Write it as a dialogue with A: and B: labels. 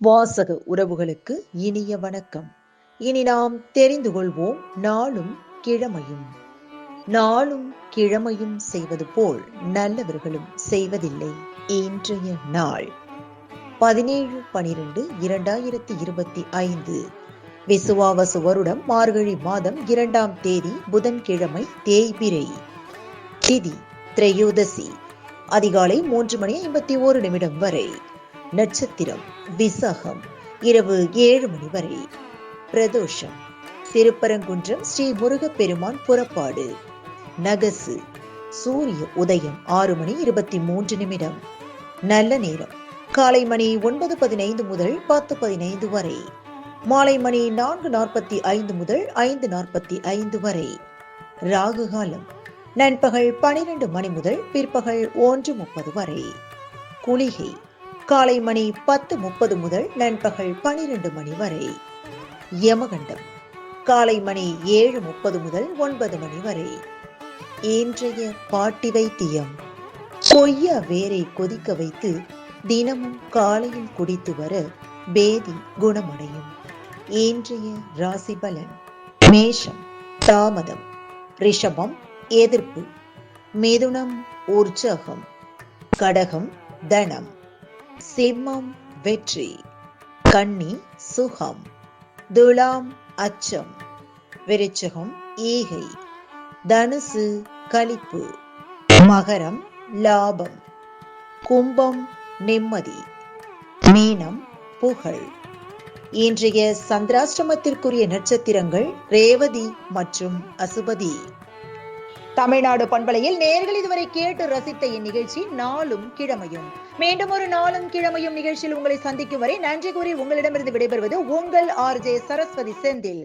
A: வாசக உறவுகளுக்கு இனிய வணக்கம். இனி நாம் தெரிந்து கொள்வோம் நாளும் கிழமையும். நாளும் கிழமையும் செய்வது போல் நல்லவர்களும் செய்வதில்லை. இன்றைய நாள் 17/12/2025 விசுவாவசு வருடம் மார்கழி மாதம் 2ஆம் தேதி புதன்கிழமை, தேய்பிறை. திதி திரையோதசி. அதிகாலை 3:51 வரை. நட்சத்திரம் விசாகம். இரவு 7 மணி வரை. பிரதோஷம் திருப்பரங்குன்றம் ஸ்ரீ முருகப்பெருமான் புறப்பாடு. நகசு சூரிய உதயம் 6:23. நல்ல நேரம் காலை மணி 9:15 முதல் 10:15 வரை. மாலை மணி 4:45 முதல் 5:45 வரை. ராகு காலம் நண்பகல் 12 மணி முதல் பிற்பகல் 1:30 வரை. குளிகை காலை மணி 10:30 முதல் நண்பகல் 12 மணி வரை. யமகண்டம் காலை மணி 7:30 முதல் 9 மணி வரை. இன்றைய பாட்டி வைத்தியம். கொய்யா வேரை கொதிக்க வைத்து தினமும் காலையில் குடித்து வர பேதி குணமடையும். இன்றைய ராசி பலன். மேஷம் தாமதம், ரிஷபம் எதிர்ப்பு, மிதுனம் உற்சாகம், கடகம் தனம், சிம்மம் வெற்றி, கன்னி சுகம், துலாம் அச்சம், விருச்சிகம் ஈகை, தனுசு களிப்பு, மகரம் லாபம், கும்பம் நிம்மதி, மீனம் புகழ். இன்றைய சந்திராஷ்டமத்திற்குரிய நட்சத்திரங்கள் ரேவதி மற்றும் அசுபதி. தமிழ்நாடு பண்பலையில் நேயர்கள் இதுவரை கேட்டு ரசித்த இந்நிகழ்ச்சி நாளும் கிழமையும். மீண்டும் ஒரு நாளும் கிழமையும் நிகழ்ச்சியில் உங்களை சந்திக்கும் வரை நன்றி கூறி உங்களிடமிருந்து விடைபெறுவது உங்கள் RJ சரஸ்வதி செந்தில்.